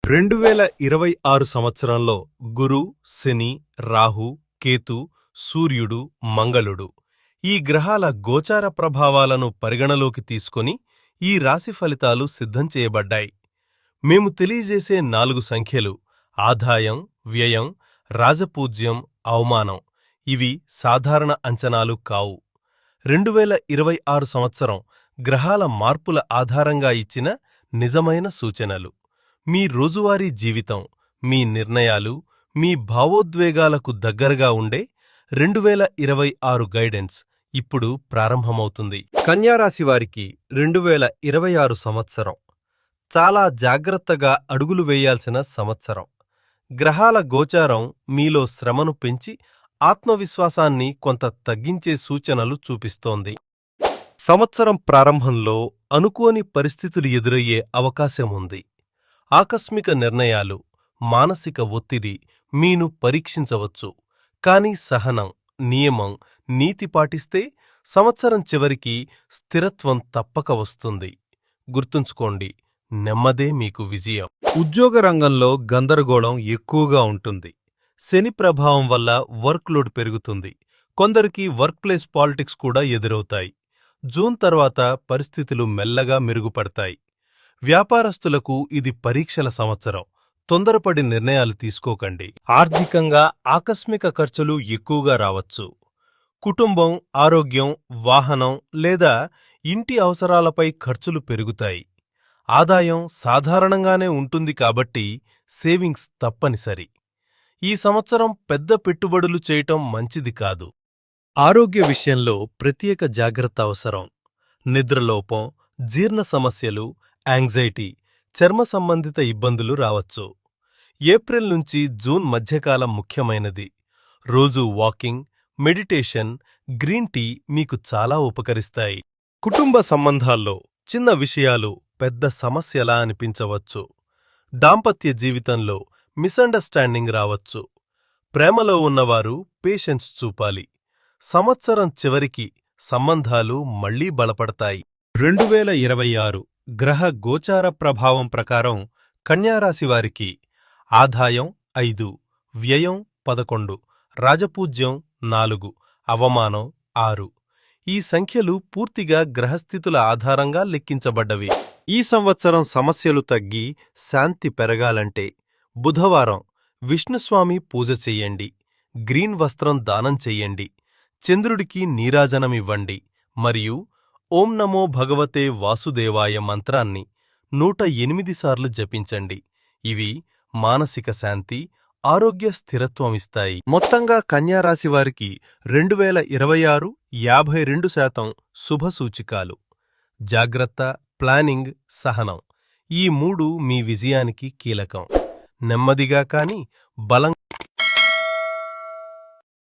2026 సంవత్సరంలో గురు, శని, రాహు, కేతు, సూర్యుడు, మంగళుడు ఈ గ్రహాల గోచార ప్రభావాలను పరిగణలోకి తీసుకొని ఈ రాశి ఫలితాలు సిద్ధం చేయబడ్డాయి. మేము తెలియజేసే 4 సంఖ్యలు ఆదాయం, వ్యయం, రాజపూజ్యం, అవమానం. ఇవి సాధారణ అంచనాలు కావు. 2026 సంవత్సరం గ్రహాల మార్పుల ఆధారంగా ఇచ్చిన నిజమైన సూచనలు. మీ రోజువారీ జీవితం, మీ నిర్ణయాలు, మీ భావోద్వేగాలకు దగ్గరగా ఉండే 2026 గైడెన్స్ ఇప్పుడు ప్రారంభమవుతుంది. కన్యారాశివారికి 2026 సంవత్సరం చాలా జాగ్రత్తగా అడుగులు వేయాల్సిన సంవత్సరం. గ్రహాల గోచారం మీలో శ్రమను పెంచి ఆత్మవిశ్వాసాన్ని కొంత తగ్గించే సూచనలు చూపిస్తోంది. సంవత్సరం ప్రారంభంలో అనుకోని పరిస్థితులు ఎదురయ్యే అవకాశం ఉంది. ఆకస్మిక నిర్ణయాలు, మానసిక ఒత్తిడి మీను పరీక్షించవచ్చు. కానీ సహనం, నియమం, నీతి పాటిస్తే సంవత్సరం చివరికి స్థిరత్వం తప్పక వస్తుంది. గుర్తుంచుకోండి, నెమ్మదే మీకు విజయం. ఉద్యోగ రంగంలో గందరగోళం ఎక్కువగా ఉంటుంది. శని ప్రభావం వల్ల వర్క్ లోడ్ పెరుగుతుంది. కొందరికి వర్క్ ప్లేస్ పాలిటిక్స్ కూడా ఎదురవుతాయి. జూన్ తర్వాత పరిస్థితులు మెల్లగా మెరుగుపడతాయి. వ్యాపారస్తులకు ఇది పరీక్షల సంవత్సరం. తొందరపడి నిర్ణయాలు తీసుకోకండి. ఆర్థికంగా ఆకస్మిక ఖర్చులు ఎక్కువగా రావచ్చు. కుటుంబం, ఆరోగ్యం, వాహనం లేదా ఇంటి అవసరాలపై ఖర్చులు పెరుగుతాయి. ఆదాయం సాధారణంగానే ఉంటుంది కాబట్టి సేవింగ్స్ తప్పనిసరి. ఈ సంవత్సరం పెద్ద పెట్టుబడులు చేయటం మంచిది కాదు. ఆరోగ్య విషయంలో ప్రత్యేక జాగ్రత్త అవసరం. నిద్రలోపం, జీర్ణ సమస్యలు, యాంగ్జైటీ, చర్మ సంబంధిత ఇబ్బందులు రావచ్చు. ఏప్రిల్ నుంచి జూన్ మధ్యకాలం ముఖ్యమైనది. రోజూ వాకింగ్, మెడిటేషన్, గ్రీన్ టీ మీకు చాలా ఉపకరిస్తాయి. కుటుంబ సంబంధాల్లో చిన్న విషయాలు పెద్ద సమస్యలా అనిపించవచ్చు. దాంపత్య జీవితంలో మిస్అండర్స్టాండింగ్ రావచ్చు. ప్రేమలో ఉన్నవారు పేషెన్స్ చూపాలి. సంవత్సరం చివరికి సంబంధాలు మళ్లీ బలపడతాయి. 2026 గ్రహ గోచార ప్రభావం ప్రకారం కన్యారాశివారికి ఆదాయం 5, వ్యయం 11, రాజపూజ్యం 4, అవమానం 6. ఈ సంఖ్యలు పూర్తిగా గ్రహస్థితుల ఆధారంగా లెక్కించబడ్డవి. ఈ సంవత్సరం సమస్యలు తగ్గి శాంతి పెరగాలంటే బుధవారం విష్ణుస్వామి పూజ చెయ్యండి. గ్రీన్ వస్త్రం దానం చెయ్యండి. చంద్రుడికి నీరాజనమివ్వండి. మరియు ఓం నమో భగవతే వాసుదేవాయ మంత్రాన్ని 108 సార్లు జపించండి. ఇవి మానసిక శాంతి, ఆరోగ్య స్థిరత్వమిస్తాయి. మొత్తంగా కన్యారాశివారికి 2026 52% శుభసూచికాలు. జాగ్రత్త, ప్లానింగ్, సహనం ఈ 3 మీ విజయానికి కీలకం. నెమ్మదిగా కాని బలంగా